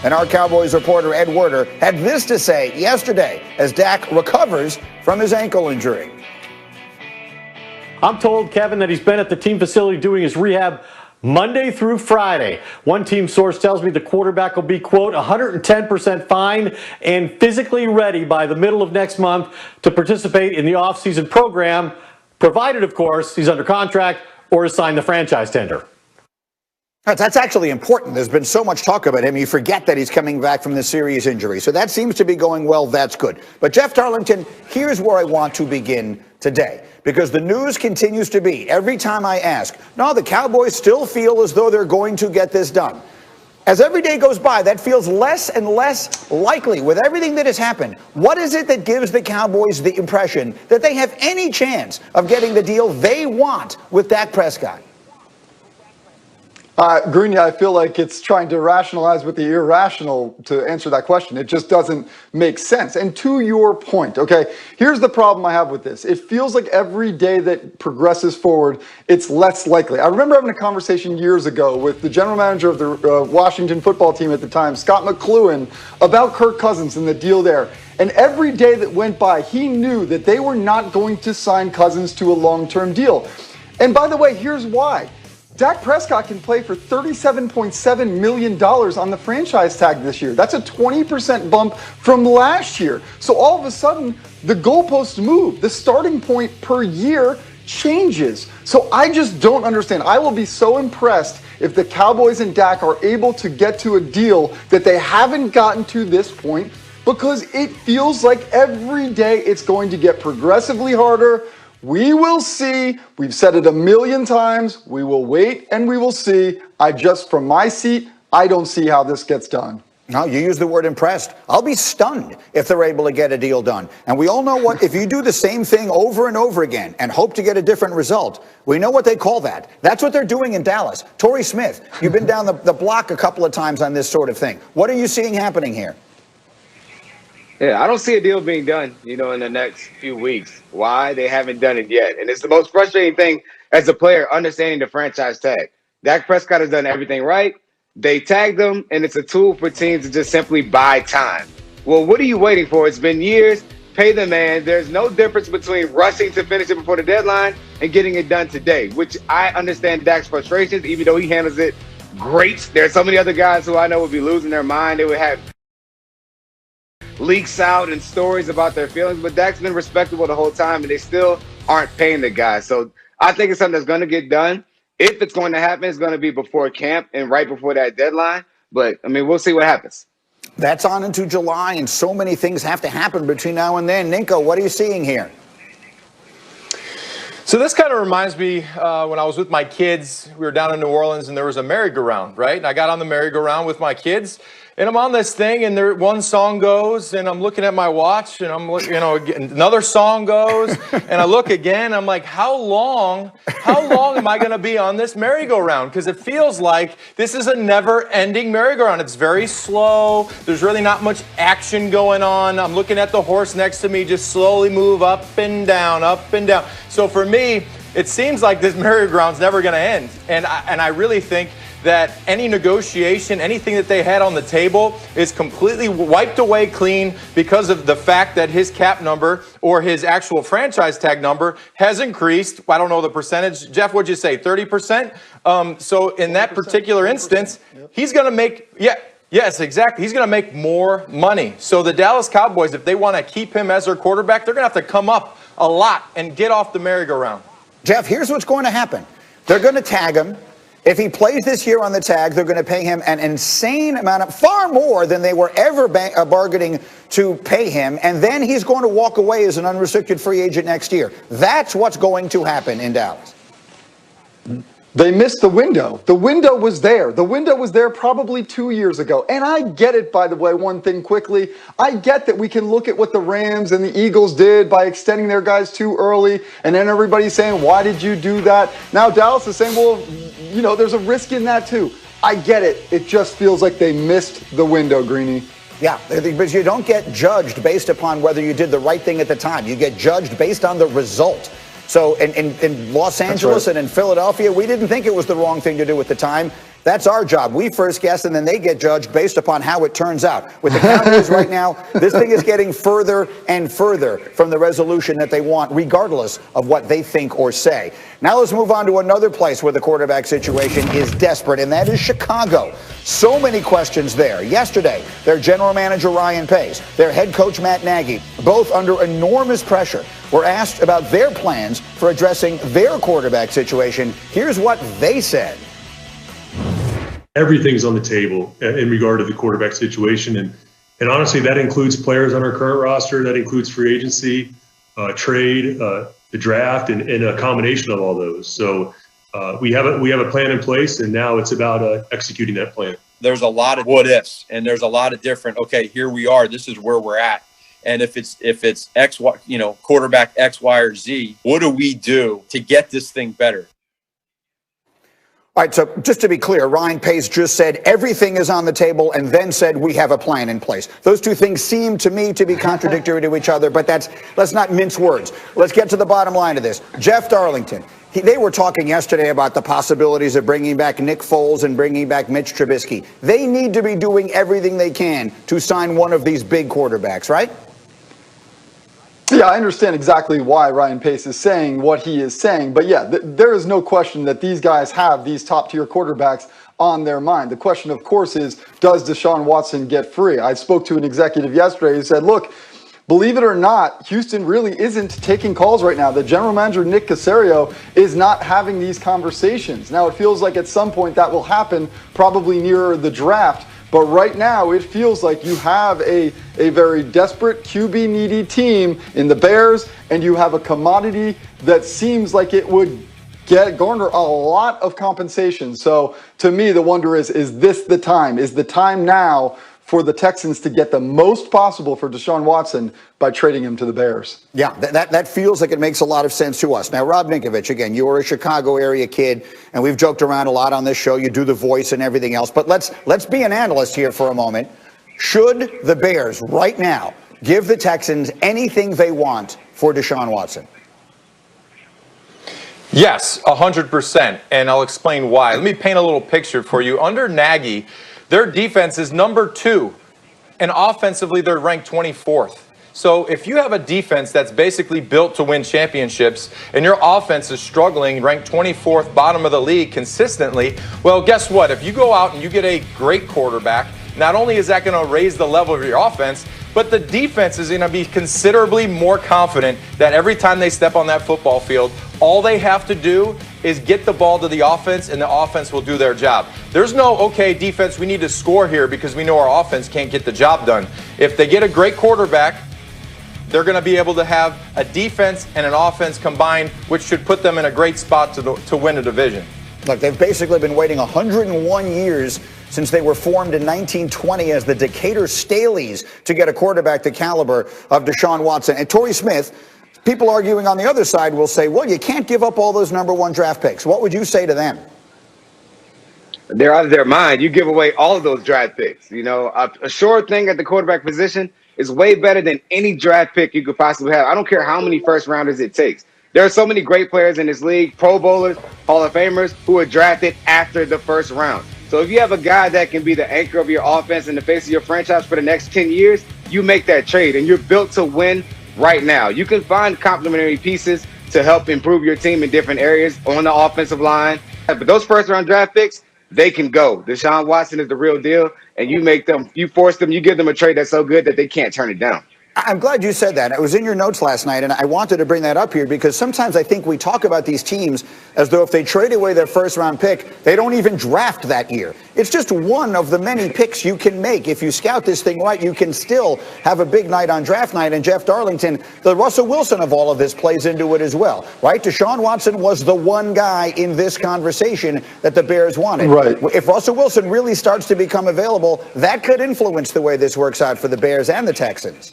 And our Cowboys reporter, Ed Werder, had this to say yesterday as Dak recovers from his ankle injury. I'm told, Kevin, that he's been at the team facility doing his rehab Monday through Friday. One team source tells me the quarterback will be, quote, 110% fine and physically ready by the middle of next month to participate in the offseason program, provided, of course, he's under contract or has signed the franchise tender. That's actually important. There's been so much talk about him. You forget that he's coming back from this serious injury. So that seems to be going well. That's good. But Jeff Darlington, here's where I want to begin today, because the news continues to be, every time I ask, no, the Cowboys still feel as though they're going to get this done. As every day goes by, that feels less and less likely with everything that has happened. What is it that gives the Cowboys the impression that they have any chance of getting the deal they want with Dak Prescott? Greeny, I feel like it's trying to rationalize with the irrational to answer that question. It just doesn't make sense. And to your point, okay, here's the problem I have with this. It feels like every day that progresses forward, it's less likely. I remember having a conversation years ago with the general manager of the Washington football team at the time, Scott McCloughan, about Kirk Cousins and the deal there. And every day that went by, he knew that they were not going to sign Cousins to a long-term deal. And by the way, here's why. Dak Prescott can play for $37.7 million on the franchise tag this year. That's a 20% bump from last year. So all of a sudden, the goalposts move. The starting point per year changes. So I just don't understand. I will be so impressed if the Cowboys and Dak are able to get to a deal that they haven't gotten to this point, because it feels like every day it's going to get progressively harder. We will see. We've said it a million times. We will wait and we will see. From my seat, I don't see how this gets done. No, you use the word impressed. I'll be stunned if they're able to get a deal done. And we all know what, if you do the same thing over and over again and hope to get a different result, we know what they call that. That's what they're doing in Dallas. Torrey Smith, you've been down the block a couple of times on this sort of thing. What are you seeing happening here? Yeah, I don't see a deal being done, in the next few weeks. Why? They haven't done it yet. And it's the most frustrating thing as a player, understanding the franchise tag. Dak Prescott has done everything right. They tagged him, and it's a tool for teams to just simply buy time. Well, what are you waiting for? It's been years. Pay the man. There's no difference between rushing to finish it before the deadline and getting it done today, which I understand Dak's frustrations, even though he handles it great. There's so many other guys who I know would be losing their mind. They would have leaks out and stories about their feelings, but Dak's been respectable the whole time, and they still aren't paying the guy. So I think it's something that's going to get done. If it's going to happen, it's going to be before camp and right before that deadline. But, we'll see what happens. That's on into July, and so many things have to happen between now and then. Ninko, what are you seeing here? So this kind of reminds me when I was with my kids. We were down in New Orleans, and there was a merry-go-round, right? And I got on the merry-go-round with my kids. And I'm on this thing, and one song goes, and I'm looking at my watch, and I'm looking, another song goes, and I look again. I'm like, how long am I going to be on this merry-go-round? Because it feels like this is a never-ending merry-go-round. It's very slow. There's really not much action going on. I'm looking at the horse next to me just slowly move up and down, up and down. So for me, it seems like this merry-go-round's never going to end. And I really think that any negotiation, anything that they had on the table is completely wiped away clean because of the fact that his cap number or his actual franchise tag number has increased. I don't know the percentage. Jeff, what'd you say, 30%? So in that particular instance, he's going to make, yes, exactly. He's going to make more money. So the Dallas Cowboys, if they want to keep him as their quarterback, they're going to have to come up a lot and get off the merry-go-round. Jeff, here's what's going to happen. They're going to tag him. If he plays this year on the tag, they're going to pay him an insane amount of, far more than they were ever bargaining to pay him. And then he's going to walk away as an unrestricted free agent next year. That's what's going to happen in Dallas. They missed the window. The window was there. The window was there probably 2 years ago. And I get it, by the way, one thing quickly. I get that we can look at what the Rams and the Eagles did by extending their guys too early. And then everybody's saying, why did you do that? Now Dallas is saying, well, there's a risk in that too. I get it. It just feels like they missed the window, Greeny. Yeah, but you don't get judged based upon whether you did the right thing at the time. You get judged based on the result. So in Los Angeles and in Philadelphia, we didn't think it was the wrong thing to do at the time. That's our job. We first guess, and then they get judged based upon how it turns out. With the Cowboys right now, this thing is getting further and further from the resolution that they want, regardless of what they think or say. Now let's move on to another place where the quarterback situation is desperate, and that is Chicago. So many questions there. Yesterday, their general manager, Ryan Pace, their head coach, Matt Nagy, both under enormous pressure, were asked about their plans for addressing their quarterback situation. Here's what they said. Everything's on the table in regard to the quarterback situation. And honestly, that includes players on our current roster. That includes free agency, trade, the draft, and a combination of all those. So we have a plan in place, and now it's about executing that plan. There's a lot of what ifs, and there's a lot of different, okay, here we are, this is where we're at. And if it's X, Y, quarterback X, Y, or Z, what do we do to get this thing better? All right, so just to be clear, Ryan Pace just said everything is on the table and then said we have a plan in place. Those two things seem to me to be contradictory to each other, but let's not mince words. Let's get to the bottom line of this. Jeff Darlington, they were talking yesterday about the possibilities of bringing back Nick Foles and bringing back Mitch Trubisky. They need to be doing everything they can to sign one of these big quarterbacks, right? Yeah, I understand exactly why Ryan Pace is saying what he is saying. But yeah, there is no question that these guys have these top-tier quarterbacks on their mind. The question, of course, is, does Deshaun Watson get free? I spoke to an executive yesterday who said, look, believe it or not, Houston really isn't taking calls right now. The general manager, Nick Caserio, is not having these conversations. Now, it feels like at some point that will happen, probably nearer the draft. But right now, it feels like you have a very desperate QB-needy team in the Bears, and you have a commodity that seems like it would garner a lot of compensation. So to me, the wonder is this the time? Is the time now for the Texans to get the most possible for Deshaun Watson by trading him to the Bears? Yeah, that feels like it makes a lot of sense to us. Now, Rob Ninkovich, again, you are a Chicago area kid, and we've joked around a lot on this show. You do the voice and everything else. But let's be an analyst here for a moment. Should the Bears right now give the Texans anything they want for Deshaun Watson? Yes, 100%. And I'll explain why. Let me paint a little picture for you. Under Nagy, their defense is number 2, and offensively, they're ranked 24th. So if you have a defense that's basically built to win championships and your offense is struggling, ranked 24th, bottom of the league consistently, well, guess what? If you go out and you get a great quarterback, not only is that going to raise the level of your offense, but the defense is going to be considerably more confident that every time they step on that football field, all they have to do is get the ball to the offense, and the offense will do their job. There's no, okay, defense, we need to score here because we know our offense can't get the job done. If they get a great quarterback, they're going to be able to have a defense and an offense combined, which should put them in a great spot to win a division. Look, they've basically been waiting 101 years since they were formed in 1920 as the Decatur Staleys to get a quarterback the caliber of Deshaun Watson. And Torrey Smith, people arguing on the other side will say, well, you can't give up all those #1 draft picks. What would you say to them? They're out of their mind. You give away all of those draft picks. A sure thing at the quarterback position is way better than any draft pick you could possibly have. I don't care how many first rounders it takes. There are so many great players in this league, Pro Bowlers, Hall of Famers, who are drafted after the first round. So if you have a guy that can be the anchor of your offense and the face of your franchise for the next 10 years, you make that trade, and you're built to win right now. You can find complementary pieces to help improve your team in different areas on the offensive line. But those first-round draft picks, they can go. Deshaun Watson is the real deal, and you force them, you give them a trade that's so good that they can't turn it down. I'm glad you said that. It was in your notes last night, and I wanted to bring that up here because sometimes I think we talk about these teams as though if they trade away their first-round pick, they don't even draft that year. It's just one of the many picks you can make. If you scout this thing right, you can still have a big night on draft night. And Jeff Darlington, the Russell Wilson of all of this, plays into it as well, right? Deshaun Watson was the one guy in this conversation that the Bears wanted. Right. If Russell Wilson really starts to become available, that could influence the way this works out for the Bears and the Texans.